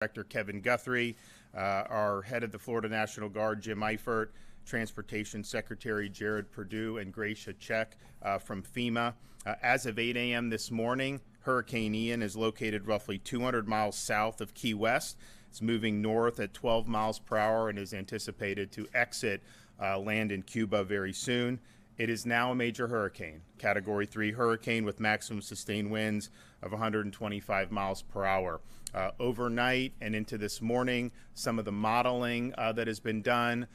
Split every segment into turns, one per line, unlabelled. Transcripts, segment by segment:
Director Kevin Guthrie, our head of the Florida National Guard, Jim Eifert, Transportation Secretary Jared Perdue, and Gracia Check from FEMA. As of 8 a.m. this morning, Hurricane Ian is located roughly 200 miles south of Key West. It's moving north at 12 miles per hour and is anticipated to exit land in Cuba very soon. It is now a major hurricane, Category 3 hurricane with maximum sustained winds of 125 miles per hour. Overnight and into this morning, some of the modeling that has been done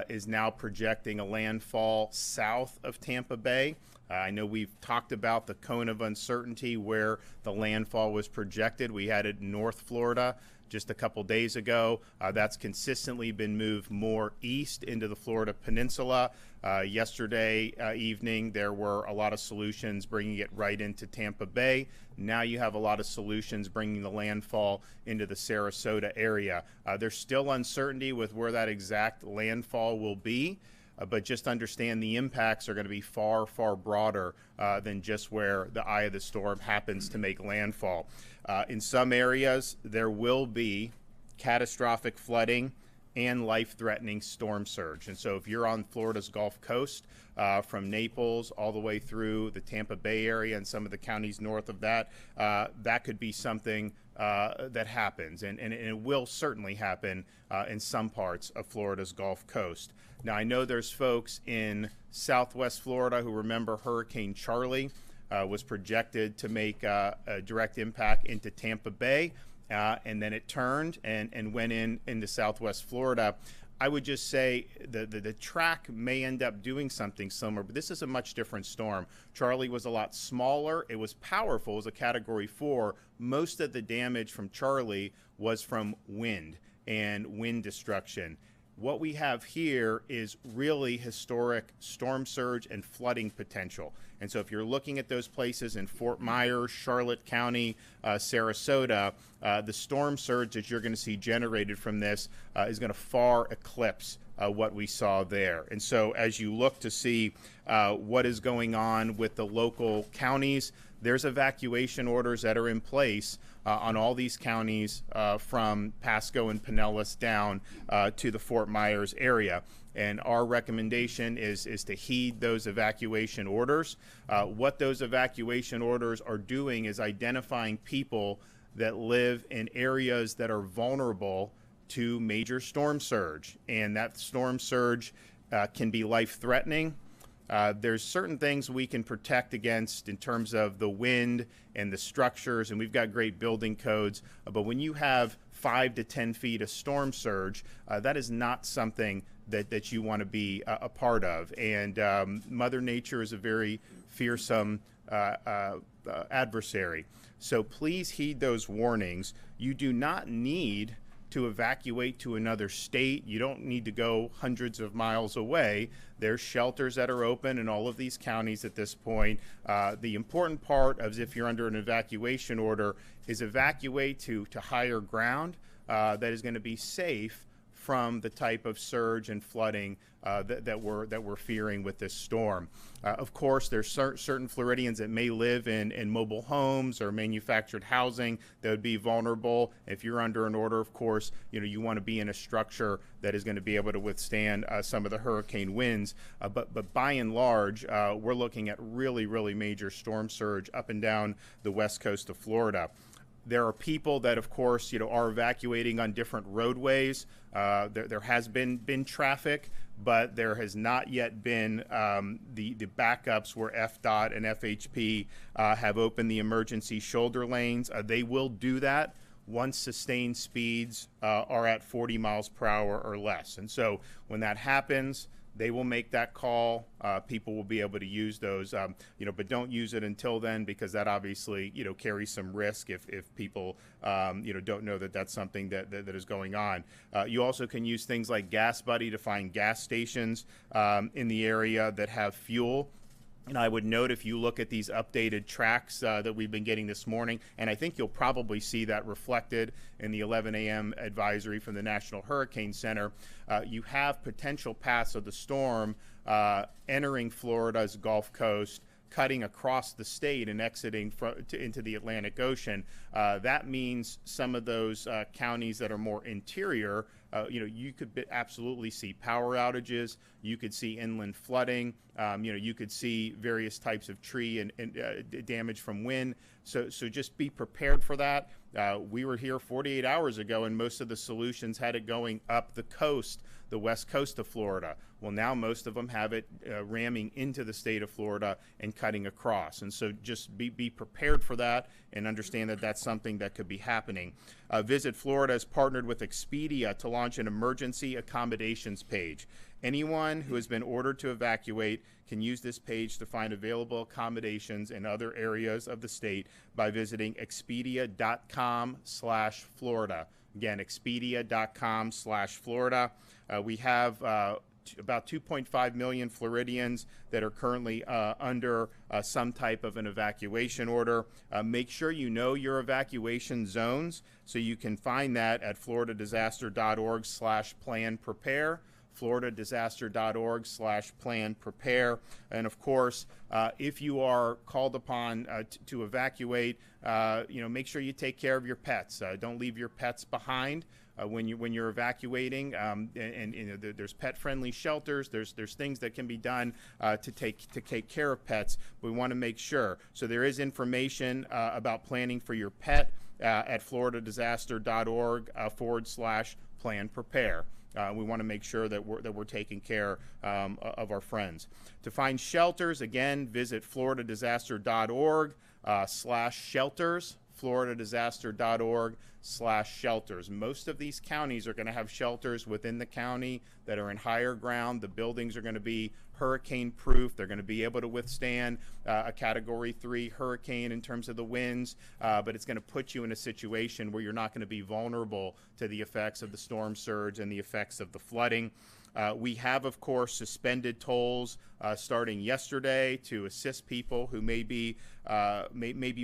is now projecting a landfall south of Tampa Bay. I know we've talked about the cone of uncertainty where the landfall was projected. We had it in North Florida just a couple days ago. That's consistently been moved more east into the Florida Peninsula. Yesterday evening, there were a lot of solutions bringing it right into Tampa Bay. Now you have a lot of solutions bringing the landfall into the Sarasota area. There's still uncertainty with where that exact landfall will be. But just understand the impacts are going to be far, far broader than just where the eye of the storm happens to make landfall. In some areas, there will be catastrophic flooding and life-threatening storm surge. And so if you're on Florida's Gulf Coast, from Naples all the way through the Tampa Bay area and some of the counties north of that, that could be something that happens. And it will certainly happen in some parts of Florida's Gulf Coast. Now, I know there's folks in Southwest Florida who remember Hurricane Charlie was projected to make a direct impact into Tampa Bay, and then it turned and went into Southwest Florida. I would just say the track may end up doing something similar, but this is a much different storm. Charlie was a lot smaller. It was powerful. It was a Category 4. Most of the damage from Charlie was from wind and wind destruction. What we have here is really historic storm surge and flooding potential. And so if you're looking at those places in Fort Myers, Charlotte County, Sarasota, the storm surge that you're going to see generated from this is going to far eclipse what we saw there. And so as you look to see what is going on with the local counties, there's evacuation orders that are in place on all these counties from Pasco and Pinellas down to the Fort Myers area. And our recommendation is to heed those evacuation orders. What those evacuation orders are doing is identifying people that live in areas that are vulnerable to major storm surge. And that storm surge can be life-threatening. There's certain things we can protect against in terms of the wind and the structures, and we've got great building codes. But when you have 5 to 10 feet of storm surge, that is not something that you want to be a part of. And Mother Nature is a very fearsome adversary. So please heed those warnings. You do not need to evacuate to another state. You don't need to go hundreds of miles away. There's shelters that are open in all of these counties at this point. The important part of if you're under an evacuation order is evacuate to higher ground that is going to be safe from the type of surge and flooding that we're fearing with this storm. Of course, there's certain Floridians that may live in mobile homes or manufactured housing that would be vulnerable. If you're under an order, of course, you want to be in a structure that is going to be able to withstand some of the hurricane winds. But by and large, we're looking at really, really major storm surge up and down the west coast of Florida. There are people that, of course, are evacuating on different roadways. There has been traffic, but there has not yet been the backups where FDOT and FHP have opened the emergency shoulder lanes. They will do that once sustained speeds are at 40 miles per hour or less. And so when that happens, they will make that call. People will be able to use those, but don't use it until then, because that obviously, carries some risk if people, don't know that that's something that is going on. You also can use things like Gas Buddy to find gas stations in the area that have fuel. And I would note, if you look at these updated tracks that we've been getting this morning, and I think you'll probably see that reflected in the 11 a.m. advisory from the National Hurricane Center, you have potential paths of the storm entering Florida's Gulf Coast, cutting across the state and exiting into the Atlantic Ocean. That means some of those counties that are more interior, you could absolutely see power outages. You could see inland flooding. You could see various types of tree and damage from wind. So just be prepared for that. We were here 48 hours ago, and most of the solutions had it going up the coast, the west coast of Florida. Well, now most of them have it ramming into the state of Florida and cutting across. And so just be prepared for that and understand that that's something that could be happening. Visit Florida has partnered with Expedia to launch an emergency accommodations page. Anyone who has been ordered to evacuate can use this page to find available accommodations in other areas of the state by visiting expedia.com/Florida. Again, expedia.com/Florida. We have about 2.5 million Floridians that are currently under some type of an evacuation order. Make sure you know your evacuation zones, so you can find that at floridadisaster.org/plan-prepare. floridadisaster.org/plan-prepare. And of course, if you are called upon to evacuate, make sure you take care of your pets. Don't leave your pets behind when you're evacuating. There's pet-friendly shelters. There's things that can be done to take care of pets. We want to make sure. So there is information about planning for your pet at floridadisaster.org/plan-prepare. We want to make sure that we're taking care of our friends. To find shelters, again, visit floridadisaster.org/shelters. floridadisaster.org/shelters. Most of these counties are going to have shelters within the county that are in higher ground. The buildings are going to be hurricane proof. They're going to be able to withstand a Category 3 hurricane in terms of the winds, but it's going to put you in a situation where you're not going to be vulnerable to the effects of the storm surge and the effects of the flooding. We have, of course, suspended tolls starting yesterday to assist people who may be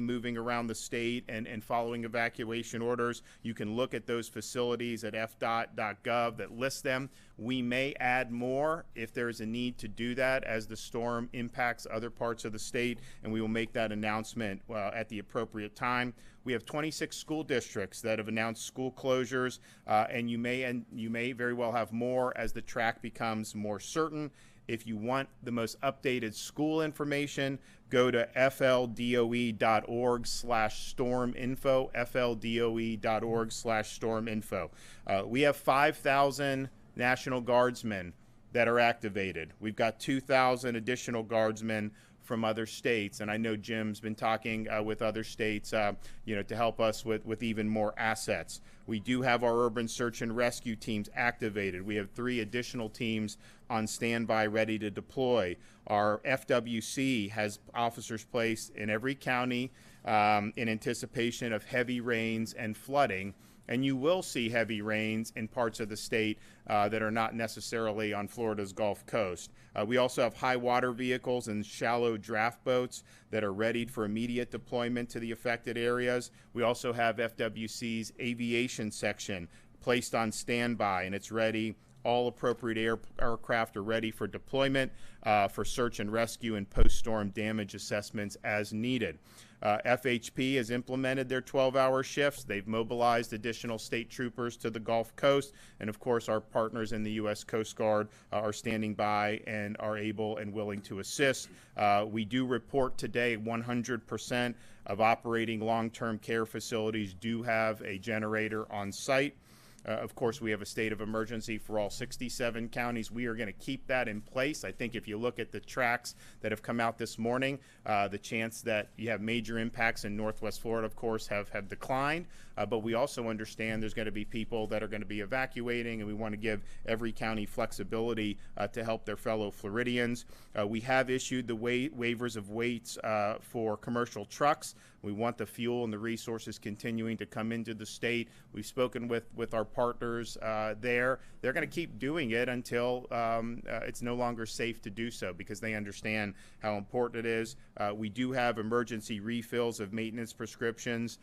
moving around the state and following evacuation orders. You can look at those facilities at fdot.gov that list them. We may add more if there's a need to do that as the storm impacts other parts of the state, and we will make that announcement at the appropriate time. We have 26 school districts that have announced school closures, and you may very well have more as the track becomes more certain. If you want the most updated school information, go to fldoe.org/storminfo, fldoe.org/storminfo. We have 5,000 National Guardsmen that are activated. We've got 2,000 additional Guardsmen from other states, and I know Jim's been talking with other states, to help us with even more assets. We do have our urban search and rescue teams activated. We have 3 additional teams on standby, ready to deploy. Our FWC has officers placed in every county in anticipation of heavy rains and flooding. And you will see heavy rains in parts of the state that are not necessarily on Florida's Gulf Coast. We also have high water vehicles and shallow draft boats that are ready for immediate deployment to the affected areas. We also have FWC's aviation section placed on standby, and it's ready. All appropriate aircraft are ready for deployment for search and rescue and post-storm damage assessments as needed. FHP has implemented their 12-hour shifts. They've mobilized additional state troopers to the Gulf Coast. And, of course, our partners in the U.S. Coast Guard are standing by and are able and willing to assist. We do report today 100% of operating long-term care facilities do have a generator on site. Of course, we have a state of emergency for all 67 counties. We are going to keep that in place. I think if you look at the tracks that have come out this morning, the chance that you have major impacts in Northwest Florida, of course, have declined. But we also understand there's going to be people that are going to be evacuating, and we want to give every county flexibility to help their fellow Floridians. We have issued the waivers of weights for commercial trucks. We want the fuel and the resources continuing to come into the state. We've spoken with our partners there. They're going to keep doing it until it's no longer safe to do so, because they understand how important it is. We do have emergency refills of maintenance prescriptions.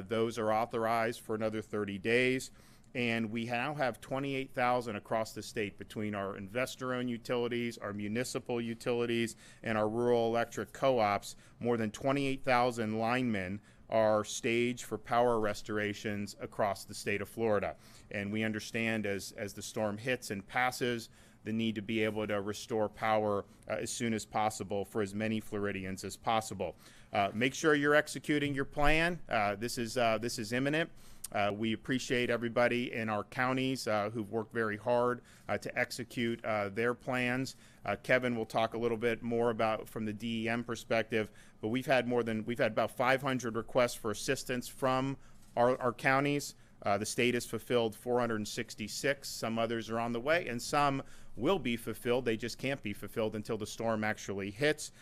Those are authorized for another 30 days. And we now have 28,000 across the state between our investor-owned utilities, our municipal utilities, and our rural electric co-ops. More than 28,000 linemen are staged for power restorations across the state of Florida. And we understand as the storm hits and passes, the need to be able to restore power as soon as possible for as many Floridians as possible. Make sure you're executing your plan. This is imminent. We appreciate everybody in our counties who've worked very hard to execute their plans. Kevin will talk a little bit more about from the DEM perspective, but we've had about 500 requests for assistance from our counties. The state has fulfilled 466. Some others are on the way, and some will be fulfilled. They just can't be fulfilled until the storm actually hits.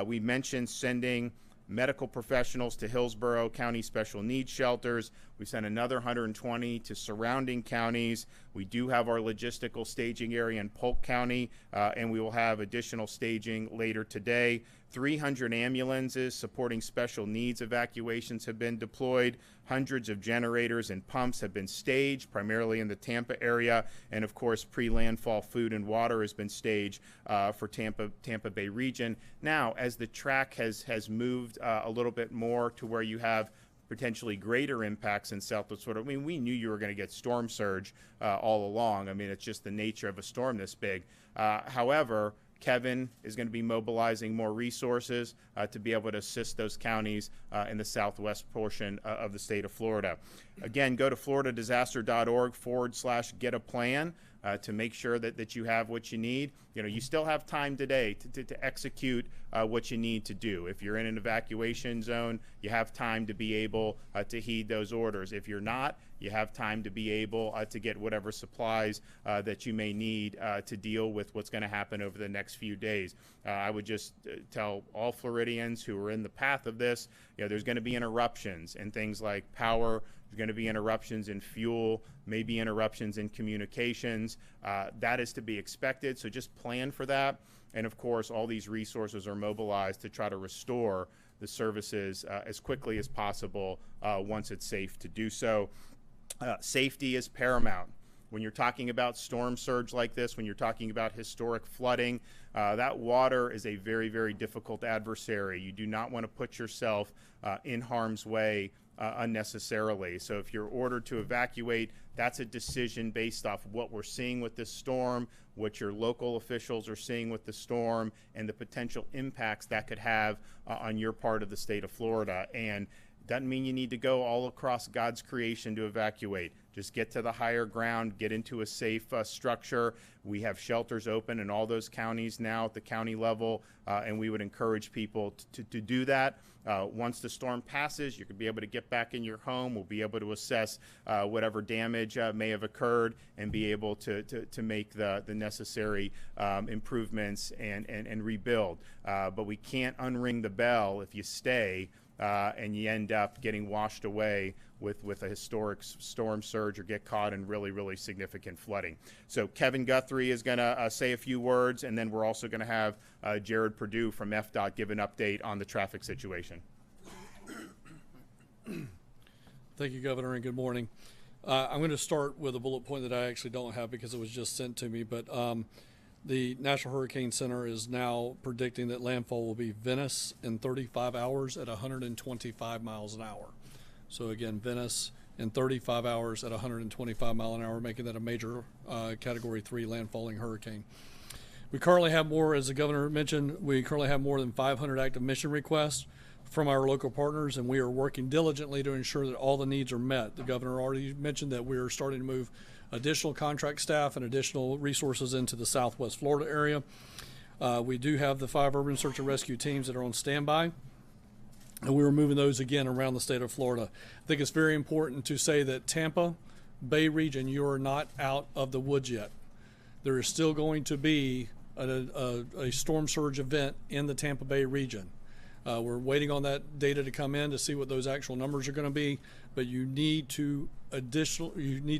We mentioned sending medical professionals to Hillsborough County Special Needs Shelters. We sent another 120 to surrounding counties. We do have our logistical staging area in Polk County, and we will have additional staging later today. 300 ambulances supporting special needs evacuations have been deployed. Hundreds of generators and pumps have been staged, primarily in the Tampa area. And of course, pre-landfall food and water has been staged for Tampa Bay region. Now, as the track has moved a little bit more to where you have potentially greater impacts in Southwest Florida. I mean, we knew you were going to get storm surge all along. I mean, it's just the nature of a storm this big. However, Kevin is going to be mobilizing more resources to be able to assist those counties in the southwest portion of the state of Florida. Again, go to floridadisaster.org/get-a-plan to make sure that you have what you need. You know, you still have time today to execute what you need to do. If you're in an evacuation zone, you have time to be able to heed those orders. If you're not, you have time to be able to get whatever supplies that you may need to deal with what's going to happen over the next few days. I would just tell all Floridians who are in the path of this, you know, there's going to be interruptions in things like power. There's going to be interruptions in fuel, maybe interruptions in communications. That is to be expected, so just plan for that. And of course, all these resources are mobilized to try to restore the services as quickly as possible once it's safe to do so. Safety is paramount. When you're talking about storm surge like this, when you're talking about historic flooding, that water is a very, very difficult adversary. You do not want to put yourself in harm's way unnecessarily. So if you're ordered to evacuate, that's a decision based off what we're seeing with this storm, what your local officials are seeing with the storm, and the potential impacts that could have on your part of the state of Florida. And doesn't mean you need to go all across God's creation to evacuate. Just get to the higher ground, get into a safe structure. We have shelters open in all those counties now at the county level, and we would encourage people to do that. Once the storm passes, you could be able to get back in your home. We'll be able to assess whatever damage may have occurred and be able to make the necessary improvements and rebuild. But we can't unring the bell if you stay and you end up getting washed away with a historic storm surge or get caught in really, really significant flooding. So Kevin Guthrie is going to say a few words, and then we're also going to have Jared Perdue from FDOT give an update on the traffic situation.
Thank you, Governor, and good morning. I'm going to start with a bullet point that I actually don't have because it was just sent to me, but the National Hurricane Center is now predicting that landfall will be Venice in 35 hours at 125 miles an hour. So again, Venice in 35 hours at 125 miles an hour, making that a major Category 3 landfalling hurricane. We currently have more, as the Governor mentioned, we currently have more than 500 active mission requests from our local partners, and we are working diligently to ensure that all the needs are met. The Governor already mentioned that we are starting to move additional contract staff and additional resources into the Southwest Florida area. We do have the 5 urban search and rescue teams that are on standby, and we are moving those again around the state of Florida. I think it's very important to say that Tampa Bay region, you are not out of the woods yet. There is still going to be a storm surge event in the Tampa Bay region. We're waiting on that data to come in to see what those actual numbers are going to be, but you need to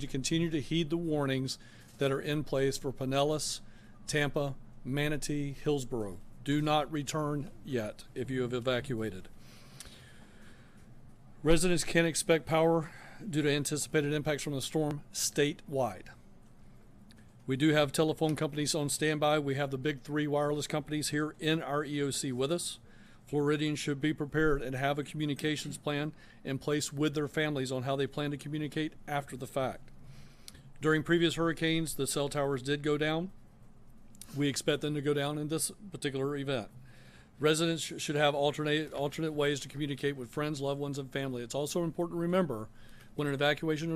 continue to heed the warnings that are in place for Pinellas, Tampa, Manatee, Hillsborough. Do not return yet if you have evacuated. Residents can expect power due to anticipated impacts from the storm statewide. We do have telephone companies on standby. We have the big three wireless companies here in our EOC with us. Floridians should be prepared and have a communications plan in place with their families on how they plan to communicate after the fact. During previous hurricanes, the cell towers did go down. We expect them to go down in this particular event. Residents should have alternate ways to communicate with friends, loved ones, and family. It's also important to remember when an evacuation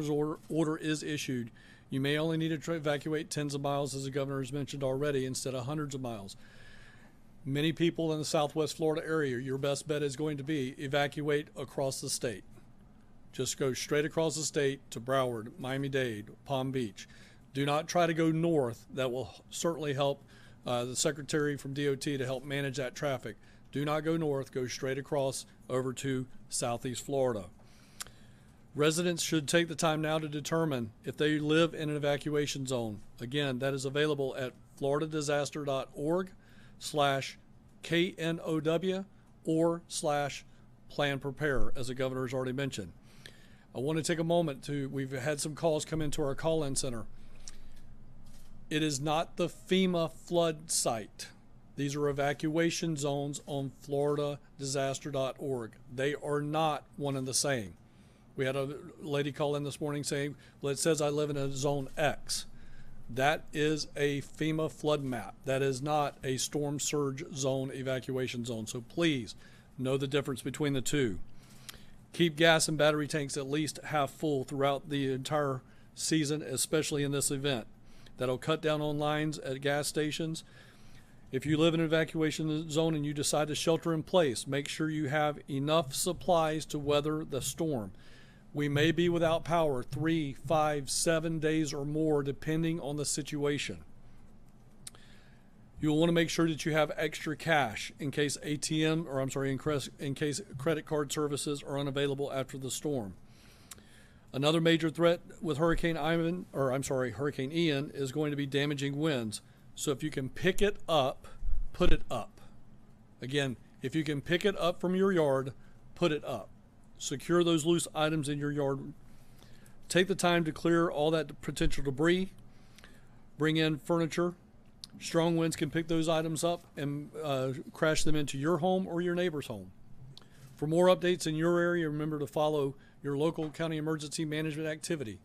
order is issued, you may only need to evacuate tens of miles, as the governor has mentioned already, instead of hundreds of miles. Many people in the Southwest Florida area, your best bet is going to be evacuate across the state. Just go straight across the state to Broward, Miami-Dade, Palm Beach. Do not try to go north. That will certainly help the secretary from DOT to help manage that traffic. Do not go north. Go straight across over to Southeast Florida. Residents should take the time now to determine if they live in an evacuation zone. Again, that is available at floridadisaster.org/KNOW or /plan prepare, as the governor has already mentioned. I want to take a moment we've had some calls come into our call-in center. It is not the FEMA flood site. These are evacuation zones on floridadisaster.org. They are not one and the same. We had a lady call in this morning saying, well, it says I live in a zone X. That is a FEMA flood map. That is not a storm surge zone evacuation zone. So please know the difference between the two. Keep gas and battery tanks at least half full throughout the entire season, especially in this event. That'll cut down on lines at gas stations. If you live in an evacuation zone and you decide to shelter in place, make sure you have enough supplies to weather the storm. We may be without power 3, 5, 7 days or more, depending on the situation. You'll want to make sure that you have extra cash in case in case credit card services are unavailable after the storm. Another major threat with Hurricane Ian is going to be damaging winds. So if you can pick it up, put it up. Again, if you can pick it up from your yard, put it up. Secure those loose items in your yard. Take the time to clear all that potential debris. Bring in furniture. Strong winds can pick those items up and crash them into your home or your neighbor's home. For more updates in your area, remember to follow your local county emergency management activity.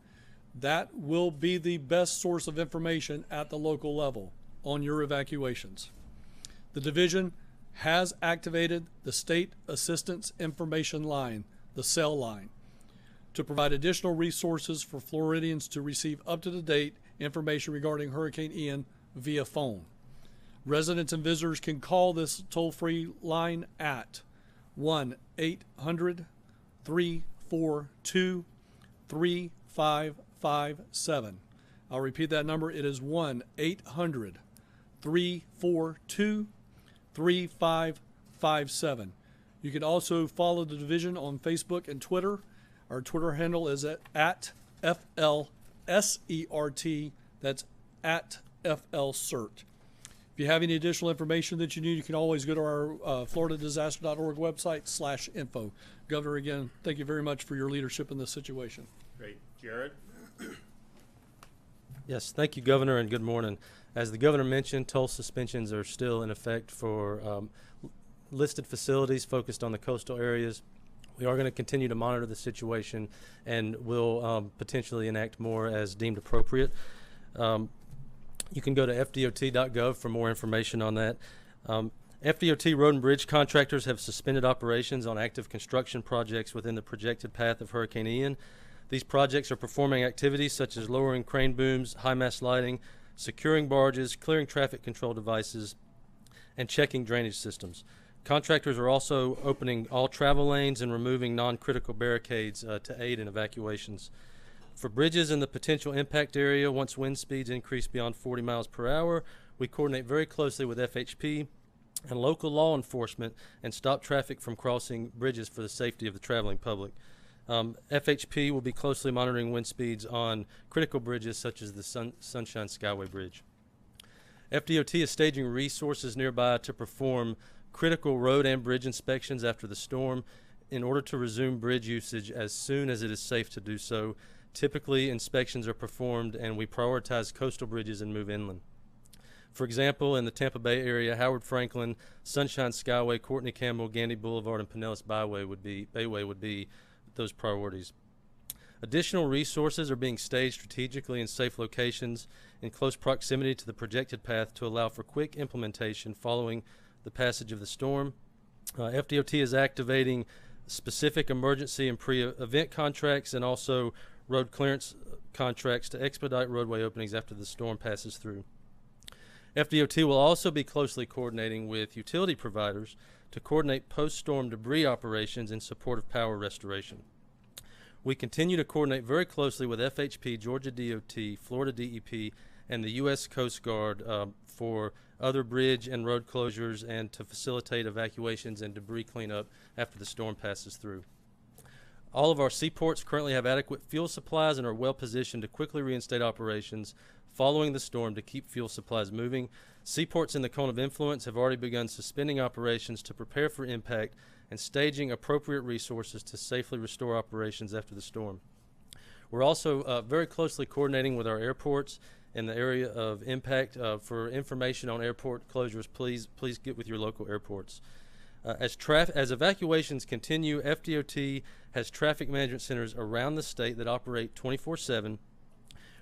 That will be the best source of information at the local level on your evacuations. The division has activated the State Assistance Information Line, the cell line, to provide additional resources for Floridians to receive up-to-date information regarding Hurricane Ian via phone. Residents and visitors can call this toll-free line at 1-800-342-3557. I'll repeat that number. It is 1-800-342-3557. You can also follow the division on Facebook and Twitter. Our Twitter handle is at FLSERT. That's at FLCERT. If you have any additional information that you need, you can always go to our floridadisaster.org website /info. Governor, again, thank you very much for your leadership in this situation.
Great. Jared?
Yes, thank you, Governor, and good morning. As the Governor mentioned, toll suspensions are still in effect for listed facilities focused on the coastal areas. We are going to continue to monitor the situation and will potentially enact more as deemed appropriate. You can go to fdot.gov for more information on that. FDOT road and bridge contractors have suspended operations on active construction projects within the projected path of Hurricane Ian. These projects are performing activities such as lowering crane booms, high mast lighting, securing barges, clearing traffic control devices, and checking drainage systems. Contractors are also opening all travel lanes and removing non-critical barricades to aid in evacuations. For bridges in the potential impact area, once wind speeds increase beyond 40 miles per hour, we coordinate very closely with FHP and local law enforcement and stop traffic from crossing bridges for the safety of the traveling public. FHP will be closely monitoring wind speeds on critical bridges such as the Sunshine Skyway Bridge. FDOT is staging resources nearby to perform critical road and bridge inspections after the storm. in order to resume bridge usage as soon as it is safe to do so. Typically, inspections are performed and we prioritize coastal bridges and move inland. For example, in the Tampa Bay area, Howard Franklin, Sunshine Skyway, Courtney Campbell, Gandy Boulevard, and Pinellas Bayway would be those priorities. Additional resources are being staged strategically in safe locations in close proximity to the projected path to allow for quick implementation following the passage of the storm. FDOT is activating specific emergency and pre-event contracts and also road clearance contracts to expedite roadway openings after the storm passes through. FDOT will also be closely coordinating with utility providers to coordinate post-storm debris operations in support of power restoration. We continue to coordinate very closely with FHP, Georgia DOT, Florida DEP, and the U.S. Coast Guard for other bridge and road closures and to facilitate evacuations and debris cleanup after the storm passes through. All of our seaports currently have adequate fuel supplies and are well positioned to quickly reinstate operations following the storm to keep fuel supplies moving. Seaports in the cone of influence have already begun suspending operations to prepare for impact and staging appropriate resources to safely restore operations after the storm. We're also very closely coordinating with our airports in the area of impact. For information on airport closures, please get with your local airports. As evacuations continue, FDOT has traffic management centers around the state that operate 24/7.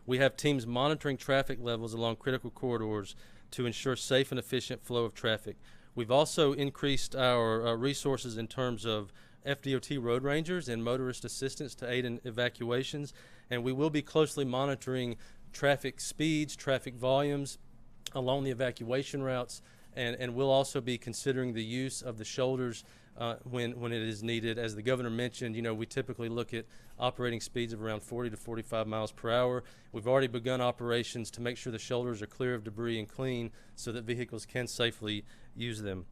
We have teams monitoring traffic levels along critical corridors to ensure safe and efficient flow of traffic. We've also increased our resources in terms of FDOT road rangers and motorist assistance to aid in evacuations, and we will be closely monitoring traffic speeds, traffic volumes along the evacuation routes, and we'll also be considering the use of the shoulders when it is needed. As the governor mentioned, we typically look at operating speeds of around 40 to 45 miles per hour. We've already begun operations to make sure the shoulders are clear of debris and clean so that vehicles can safely use them.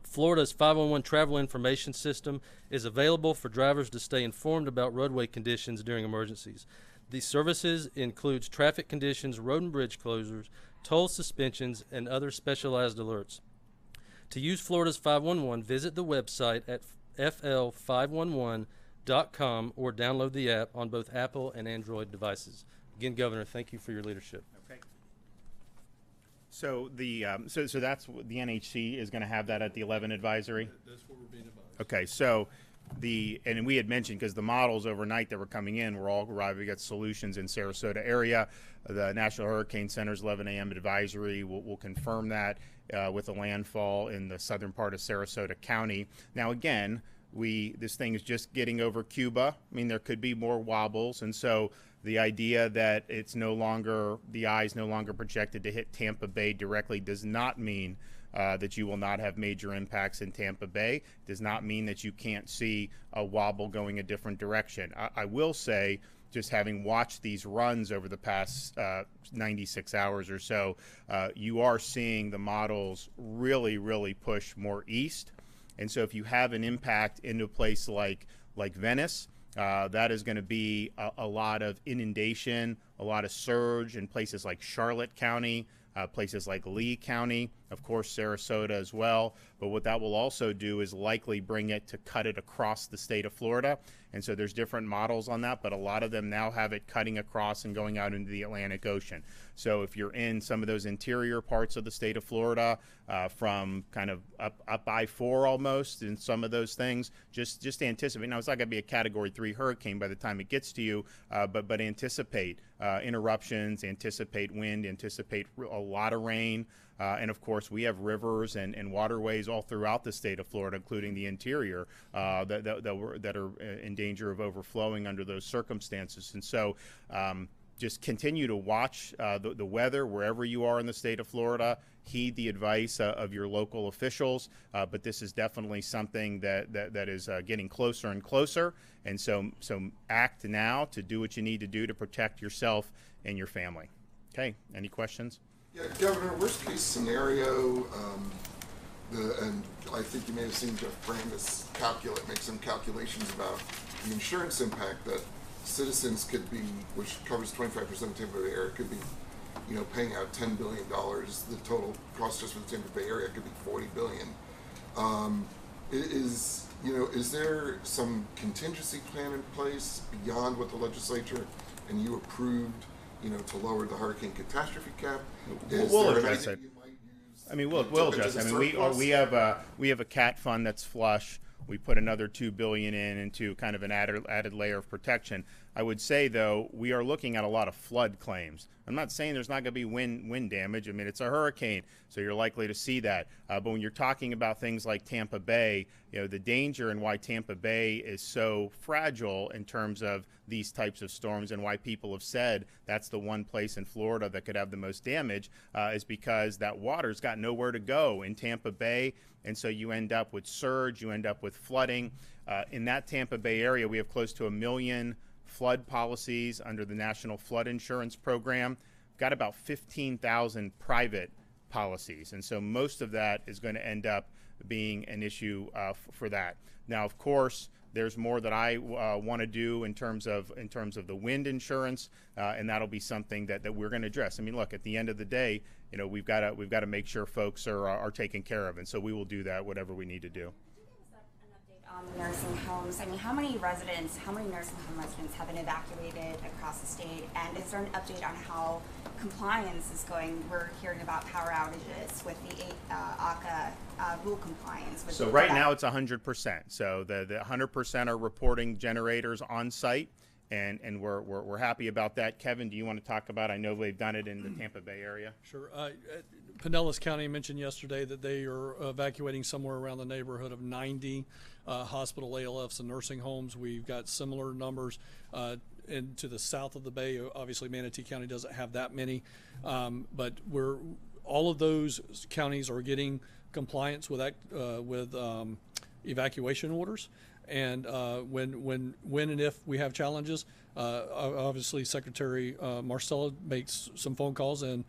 Florida's 511 travel information system is available for drivers to stay informed about roadway conditions during emergencies. These services includes traffic conditions, road and bridge closures, toll suspensions, and other specialized alerts. To use Florida's 511, visit the website at fl511.com or download the app on both Apple and Android devices. Again, Governor, thank you for your leadership.
Okay. So so that's what the NHC is going to have that at the 11 advisory.
That's what we're being advised.
Okay, so and we had mentioned, because the models overnight that were coming in were all arriving at Solutions in Sarasota area. The National Hurricane Center's 11 a.m. advisory will confirm that with a landfall in the southern part of Sarasota County. Now again, this thing is just getting over Cuba. I mean, there could be more wobbles, and so the idea that the eye is no longer projected to hit Tampa Bay directly does not mean that you will not have major impacts in Tampa Bay. Does not mean that you can't see a wobble going a different direction. I will say, just having watched these runs over the past 96 hours or so, you are seeing the models really, really push more east. And so if you have an impact into a place like Venice, that is going to be a lot of inundation, a lot of surge in places like Charlotte County, places like Lee County, of course Sarasota as well. But what that will also do is likely bring it to cut it across the state of Florida. And so there's different models on that, but a lot of them now have it cutting across and going out into the Atlantic Ocean. So if you're in some of those interior parts of the state of Florida, from kind of up I-4 almost, and some of those things, just anticipate. Now, it's not going to be a Category 3 hurricane by the time it gets to you, but anticipate interruptions, anticipate wind, anticipate a lot of rain. And of course, we have rivers and waterways all throughout the state of Florida, including the interior, that are in danger of overflowing under those circumstances. And so just continue to watch the weather wherever you are in the state of Florida. Heed the advice of your local officials, but this is definitely something that is getting closer and closer. And so act now to do what you need to do to protect yourself and your family. Okay, any questions?
Yeah, Governor, worst case scenario, and I think you may have seen Jeff Brandis make some calculations about the insurance impact that citizens could be, which covers 25% of Tampa Bay area, could be, paying out $10 billion. The total cost just for the Tampa Bay area could be $40 billion. Is there some contingency plan in place beyond what the legislature and you approved, to lower the hurricane catastrophe cap?
We'll address it.
You might use,
I mean, we'll address. I mean, we have a cat fund that's flush. We put another $2 billion into kind of an added layer of protection. I would say, though, we are looking at a lot of flood claims. I'm not saying there's not going to be wind damage. I mean, it's a hurricane, so you're likely to see that. But when you're talking about things like Tampa Bay, the danger and why Tampa Bay is so fragile in terms of these types of storms and why people have said that's the one place in Florida that could have the most damage is because that water's got nowhere to go in Tampa Bay. And so you end up with surge, you end up with flooding. In that Tampa Bay area, we have close to 1 million flood policies under the National Flood Insurance Program. We've got about 15,000 private policies. And so most of that is going to end up being an issue for that. Now, of course, there's more that I want to do in terms of the wind insurance, and that'll be something that we're going to address. I mean, look, at the end of the day, we've got to make sure folks are taken care of, and so we will do that, whatever we need to do.
Could you give us an update on the nursing homes? I mean, how many nursing home residents have been evacuated across the state, and is there an update on how compliance is going? We're hearing about power outages with the ACA rule compliance.
So right now it's 100%. So the 100% are reporting generators on site, and we're happy about that. Kevin, do you want to talk about? I know they've done it in the Tampa Bay area.
Sure. Pinellas County mentioned yesterday that they are evacuating somewhere around the neighborhood of 90 hospital ALFs and nursing homes. We've got similar numbers into the south of the Bay. Obviously, Manatee County doesn't have that many, but all of those counties are getting compliance with evacuation orders. And when and if we have challenges, obviously Secretary Marcella makes some phone calls and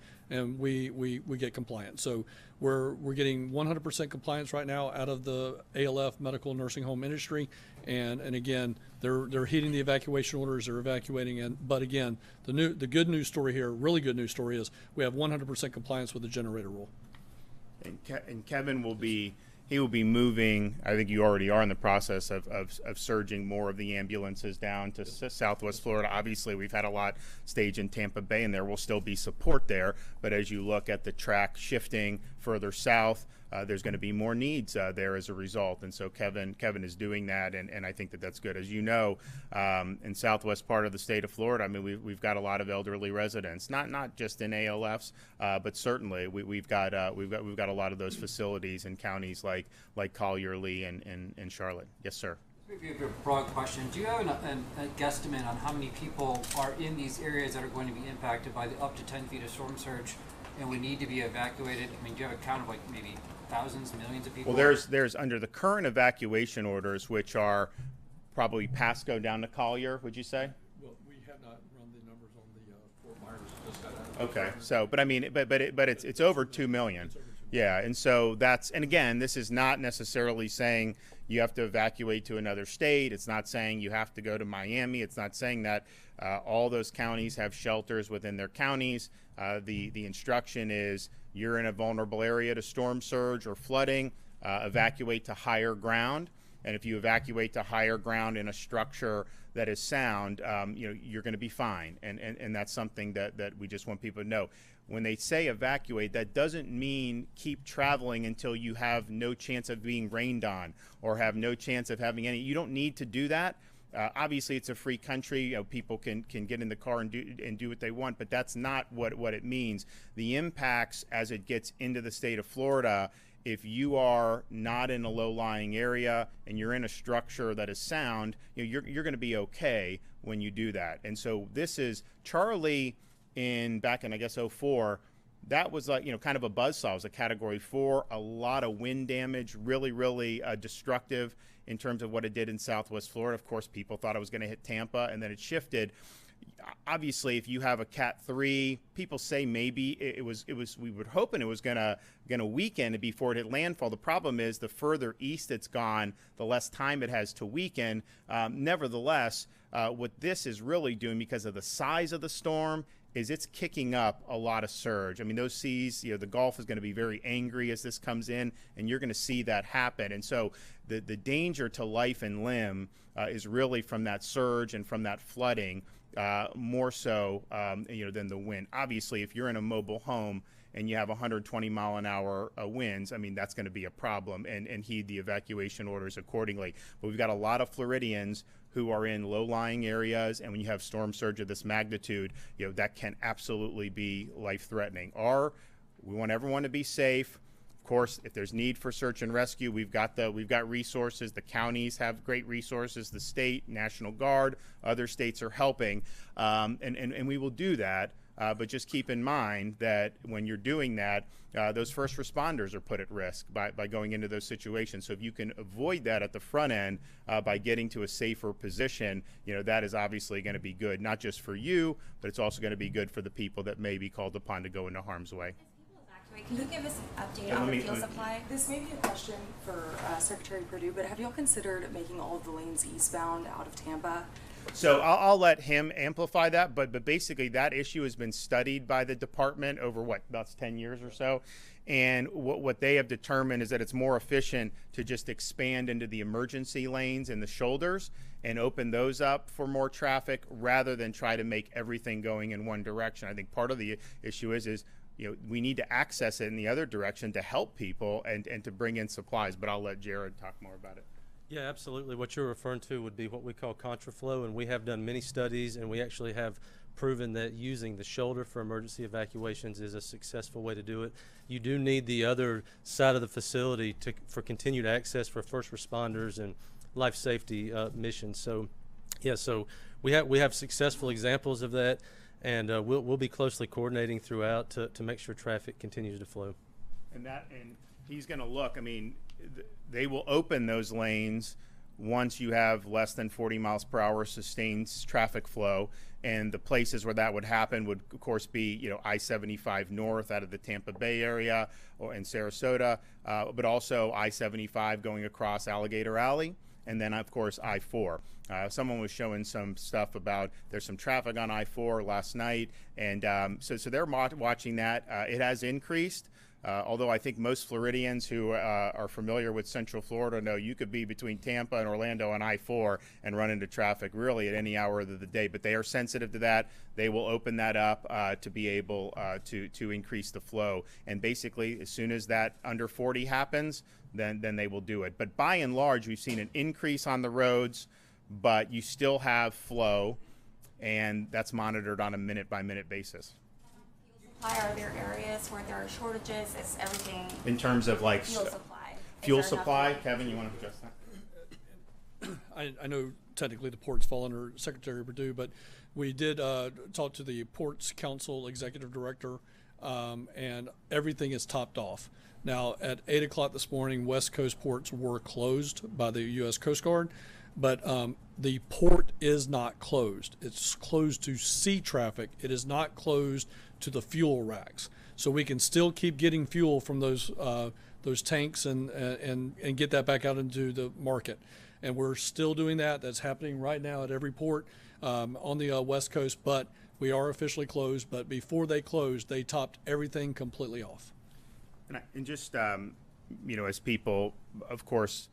we get compliance. So we're getting 100% compliance right now out of the ALF medical nursing home industry. And again, they're heeding the evacuation orders. They're evacuating. But again, the good news story here, really good news story, is we have 100% compliance with the generator rule.
And Kevin will be moving. I think you already are in the process of surging more of the ambulances down to Southwest Florida. Obviously, we've had a lot staged in Tampa Bay, and there will still be support there. But as you look at the track shifting further south, there's going to be more needs there as a result. And so Kevin is doing that, and I think that's good. As you know, in southwest part of the state of Florida, I mean, we've got a lot of elderly residents, not just in ALFs, but certainly we've got a lot of those facilities in counties like Collier, Lee, and Charlotte. Yes, sir.
Maybe a broad question. Do you have a guesstimate on how many people are in these areas that are going to be impacted by the up to 10 feet of storm surge and we need to be evacuated? I mean, do you have a count of like maybe thousands, millions of people?
Well, there's under the current evacuation orders, which are probably Pasco down to Collier, would you say?
Well, we have not run the numbers on the Fort Myers.
Okay, so but I mean, but it's over 2 million. Yeah, and so and again, this is not necessarily saying you have to evacuate to another state. It's not saying you have to go to Miami. It's not saying that all those counties have shelters within their counties. The instruction is you're in a vulnerable area to storm surge or flooding, evacuate to higher ground. And if you evacuate to higher ground in a structure that is sound, you're going to be fine. And that's something that we just want people to know. When they say evacuate, that doesn't mean keep traveling until you have no chance of being rained on or have no chance of having any. You don't need to do that. Obviously, it's a free country. People can get in the car and do what they want, but that's not what it means. The impacts as it gets into the state of Florida, if you are not in a low-lying area and you're in a structure that is sound, you're going to be okay when you do that. And so this is Charlie back in I guess 2004. That was like kind of a buzzsaw. It was a Category 4, a lot of wind damage, really destructive in terms of what it did in Southwest Florida. Of course, people thought it was going to hit Tampa, and then it shifted. Obviously, if you have a Cat 3, people say maybe it was we were hoping it was gonna weaken before it hit landfall. The problem is the further east it's gone, the less time it has to weaken. Nevertheless, what this is really doing, because of the size of the storm is it's kicking up a lot of surge. I mean, those seas, the Gulf is going to be very angry as this comes in, and you're going to see that happen. And so the danger to life and limb is really from that surge and from that flooding, more so than the wind. Obviously, if you're in a mobile home and you have 120 mile an hour winds, I mean, that's going to be a problem, and heed the evacuation orders accordingly. But we've got a lot of Floridians who are in low-lying areas, and when you have storm surge of this magnitude, that can absolutely be life-threatening. We want everyone to be safe. Of course, if there's need for search and rescue, we've got resources. The counties have great resources. The state, National Guard, other states are helping, and we will do that. But just keep in mind that when you're doing that, those first responders are put at risk by going into those situations. So if you can avoid that at the front end by getting to a safer position, that is obviously going to be good, not just for you, but it's also going to be good for the people that may be called upon to go into harm's way.
Can you give us an update on the fuel supply?
This may be a question for Secretary Perdue, but have y'all considered making all of the lanes eastbound out of Tampa?
So I'll let him amplify that, but basically that issue has been studied by the department over about 10 years or so, and what they have determined is that it's more efficient to just expand into the emergency lanes and the shoulders and open those up for more traffic rather than try to make everything going in one direction. I think part of the issue is we need to access it in the other direction to help people and to bring in supplies, but I'll let Jared talk more about it.
Yeah, absolutely. What you're referring to would be what we call contraflow, and we have done many studies, and we actually have proven that using the shoulder for emergency evacuations is a successful way to do it. You do need the other side of the facility for continued access for first responders and life safety missions. So, yeah, so we have successful examples of that, and we'll be closely coordinating throughout to make sure traffic continues to flow.
And he's going to look. I mean, they will open those lanes once you have less than 40 miles per hour sustained traffic flow, and the places where that would happen would of course be I-75 north out of the Tampa Bay area or in Sarasota, but also I-75 going across Alligator Alley, and then of course I-4. Someone was showing some stuff about there's some traffic on I-4 last night, and so they're watching that. It has increased. Although I think most Floridians who are familiar with Central Florida know you could be between Tampa and Orlando on I-4 and run into traffic really at any hour of the day. But they are sensitive to that. They will open that up to be able to increase the flow. And basically, as soon as that under 40 happens, then they will do it. But by and large, we've seen an increase on the roads, but you still have flow, and that's monitored on a minute-by-minute basis.
Are there areas where there are shortages? Is everything
in terms of like
fuel supply?
Fuel supply, Kevin, you want to address that?
I know technically the ports fall under Secretary Perdue, but we did talk to the Ports Council Executive Director, and everything is topped off. Now, at 8 o'clock this morning, West Coast ports were closed by the U.S. Coast Guard, but the port is not closed. It's closed to sea traffic. It is not closed to the fuel racks. So we can still keep getting fuel from those tanks and get that back out into the market. And we're still doing that. That's happening right now at every port on the West Coast, but we are officially closed. But before they closed, they topped everything completely off.
And just, as people, of course,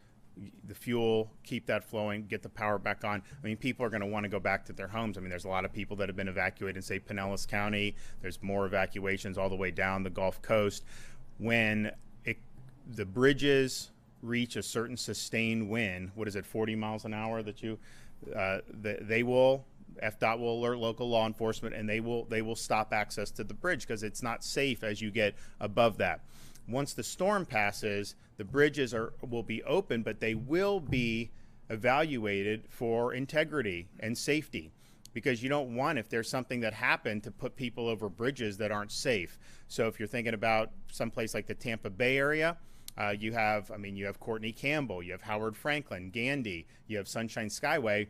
the fuel, keep that flowing, get the power back on. I mean, people are going to want to go back to their homes. I mean, there's a lot of people that have been evacuated in, say, Pinellas County. There's more evacuations all the way down the Gulf Coast. When the bridges reach a certain sustained wind, 40 miles an hour that FDOT will alert local law enforcement, and they will stop access to the bridge because it's not safe as you get above that. Once the storm passes, the bridges will be open, but they will be evaluated for integrity and safety, because you don't want, if there's something that happened, to put people over bridges that aren't safe. So if you're thinking about someplace like the Tampa Bay area, you have Courtney Campbell, you have Howard Franklin, Gandy, you have Sunshine Skyway.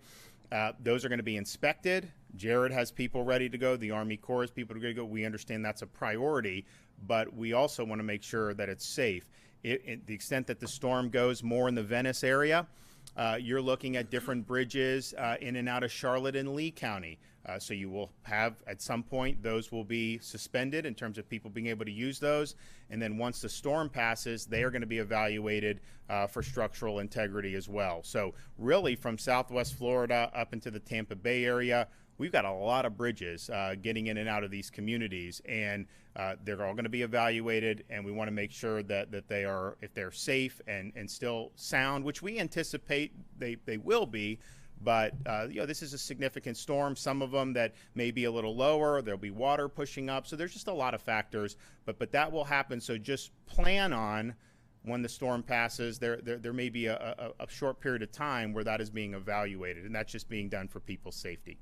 Those are going to be inspected. Jared has people ready to go. The Army Corps has people ready to go. We understand that's a priority, but we also want to make sure that it's safe. The extent that the storm goes more in the Venice area, you're looking at different bridges in and out of Charlotte and Lee County. So you will have, at some point, those will be suspended in terms of people being able to use those. And then once the storm passes, they are going to be evaluated for structural integrity as well. So really from Southwest Florida up into the Tampa Bay area, we've got a lot of bridges getting in and out of these communities, and they're all going to be evaluated, and we want to make sure that they are, if they're safe and still sound, which we anticipate they will be. But this is a significant storm. Some of them that may be a little lower. There'll be water pushing up. So there's just a lot of factors. But that will happen. So just plan on when the storm passes. There may be a short period of time where that is being evaluated, and that's just being done for people's safety.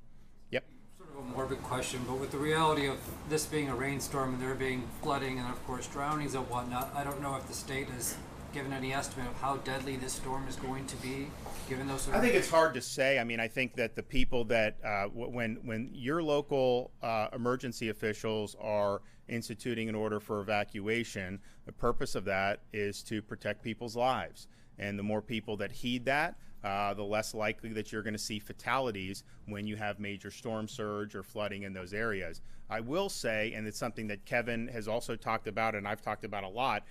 Yep.
Sort of a morbid question, but with the reality of this being a rainstorm and there being flooding and of course drownings and whatnot, I don't know if the state has given any estimate of how deadly this storm is going to be, given those sort of...
I think it's hard to say. I mean, I think that the people that, when your local emergency officials are instituting an order for evacuation, the purpose of that is to protect people's lives. And the more people that heed that, the less likely that you're going to see fatalities when you have major storm surge or flooding in those areas. I will say, and it's something that Kevin has also talked about and I've talked about a lot,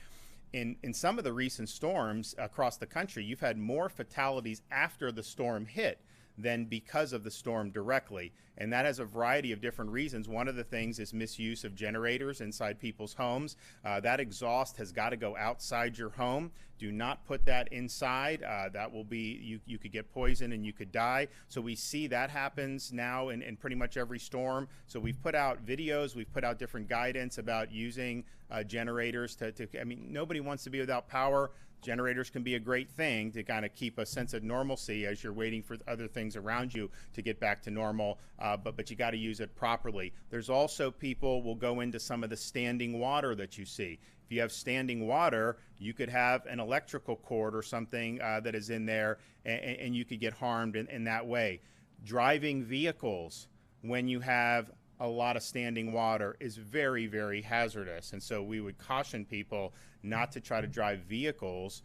in some of the recent storms across the country, you've had more fatalities after the storm hit than because of the storm directly. And that has a variety of different reasons. One of the things is misuse of generators inside people's homes. That exhaust has got to go outside your home. Do not put that inside. That will be, you could get poisoned and you could die. So we see that happens now in pretty much every storm. So we've put out videos, we've put out different guidance about using generators I mean, nobody wants to be without power. Generators can be a great thing to kind of keep a sense of normalcy as you're waiting for other things around you to get back to normal, but you got to use it properly. There's also people will go into some of the standing water that you see. If you have standing water, you could have an electrical cord or something that is in there, and you could get harmed in that way. Driving vehicles when you have a lot of standing water is very, very hazardous. And so we would caution people not to try to drive vehicles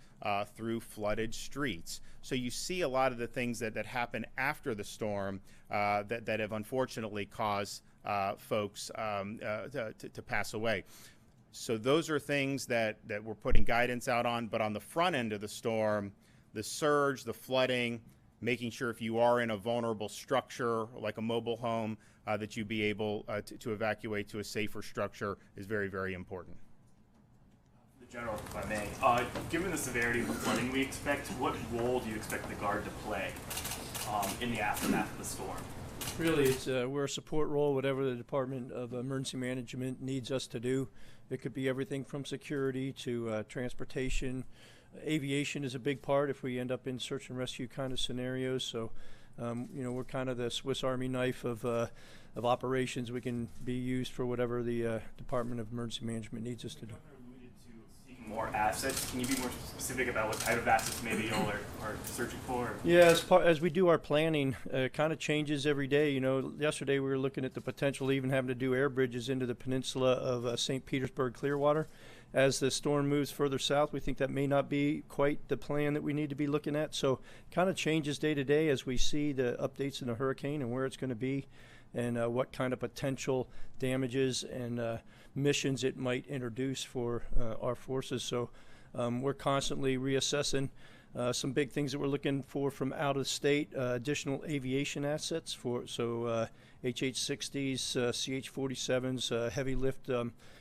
through flooded streets. So you see a lot of the things that happen after the storm that have unfortunately caused folks to pass away. So those are things that we're putting guidance out on. But on the front end of the storm, the surge, the flooding, making sure if you are in a vulnerable structure like a mobile home that you be able to evacuate to a safer structure is very, very important.
The General, if I may, given the severity of the flooding we expect, what role do you expect the Guard to play in the aftermath of the storm?
Really, it's we're a support role, whatever the Department of Emergency Management needs us to do. It could be everything from security to transportation. Aviation is a big part if we end up in search and rescue kind of scenarios. So, we're kind of the Swiss Army knife of operations. We can be used for whatever the Department of Emergency Management needs us to do.
More assets. Can you be more specific about what type of assets maybe y'all are searching for?
Yeah, as we do our planning, it kind of changes every day. Yesterday we were looking at the potential even having to do air bridges into the peninsula of St. Petersburg, Clearwater. As the storm moves further south, we think that may not be quite the plan that we need to be looking at. So kind of changes day to day as we see the updates in the hurricane and where it's going to be and what kind of potential damages and missions it might introduce for our forces. So we're constantly reassessing some big things that we're looking for from out of state, additional aviation assets HH-60s, CH-47s, heavy lift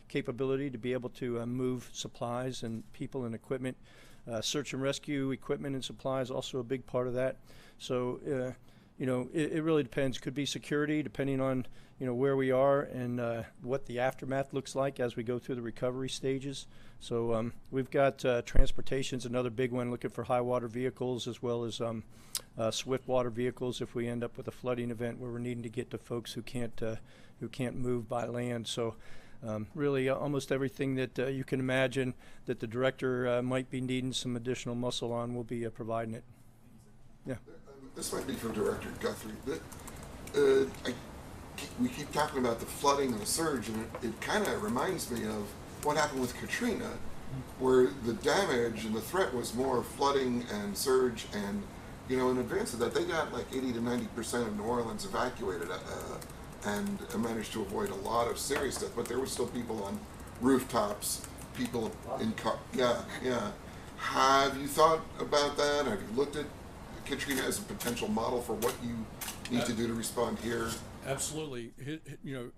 capability to be able to move supplies and people and equipment. Search and rescue equipment and supplies also a big part of that. So it really depends. Could be security depending on where we are and what the aftermath looks like as we go through the recovery stages. So we've got transportation's another big one, looking for high water vehicles as well as swift water vehicles if we end up with a flooding event where we're needing to get to folks who can't move by land. So really almost everything that you can imagine that the director might be needing some additional muscle on, will be providing it. Yeah.
This might be for Director Guthrie, but we keep talking about the flooding and the surge, and it kind of reminds me of what happened with Katrina, where the damage and the threat was more flooding and surge, and in advance of that, they got like 80 to 90% of New Orleans evacuated and managed to avoid a lot of serious death. But there were still people on rooftops, people in car. Yeah, yeah. Have you thought about that? Have you looked at Katrina as a potential model for what you need to do to respond here?
Absolutely.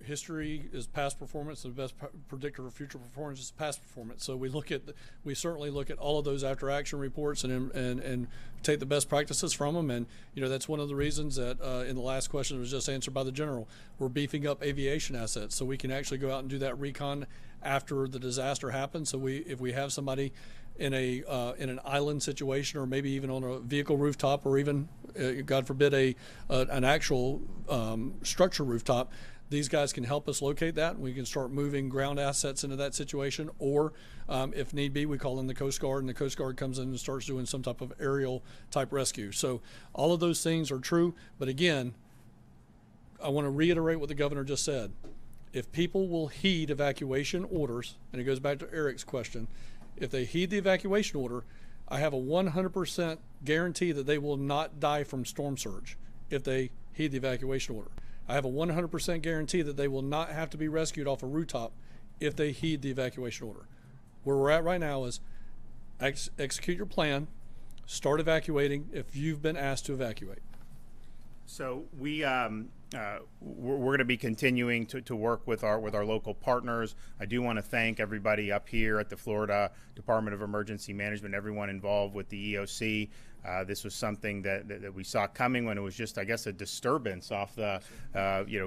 History is past performance, and the best predictor of future performance is past performance. So we certainly look at all of those after action reports and take the best practices from them. And that's one of the reasons that in the last question was just answered by the general, we're beefing up aviation assets so we can actually go out and do that recon after the disaster happens. So if we have somebody in an island situation, or maybe even on a vehicle rooftop, or even God forbid an actual structure rooftop, these guys can help us locate that. We can start moving ground assets into that situation, or if need be, we call in the Coast Guard, and the Coast Guard comes in and starts doing some type of aerial type rescue. So all of those things are true, but again, I want to reiterate what the governor just said. If people will heed evacuation orders, and it goes back to Eric's question, if they heed the evacuation order, I have a 100% guarantee that they will not die from storm surge if they heed the evacuation order. I have a 100% guarantee that they will not have to be rescued off a rooftop if they heed the evacuation order. Where we're at right now is execute your plan, start evacuating if you've been asked to evacuate.
So we're going to be continuing to work with our local partners. I do want to thank everybody up here at the Florida Department of Emergency Management, everyone involved with the EOC. This was something that we saw coming when it was just, I guess, a disturbance off the,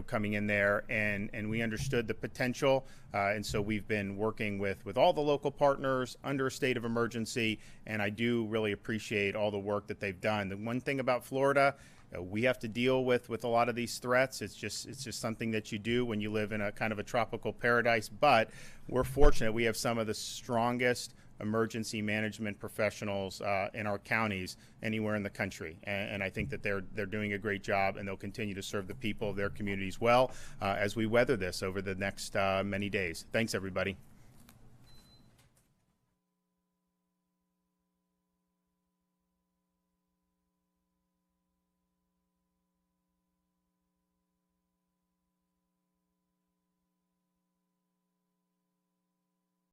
coming in there, and we understood the potential, and so we've been working with all the local partners under a state of emergency, and I do really appreciate all the work that they've done. The one thing about Florida, we have to deal with a lot of these threats. It's just something that you do when you live in a kind of a tropical paradise. But we're fortunate we have some of the strongest emergency management professionals in our counties anywhere in the country, and I think that they're doing a great job, and they'll continue to serve the people of their communities well as we weather this over the next many days. Thanks, everybody.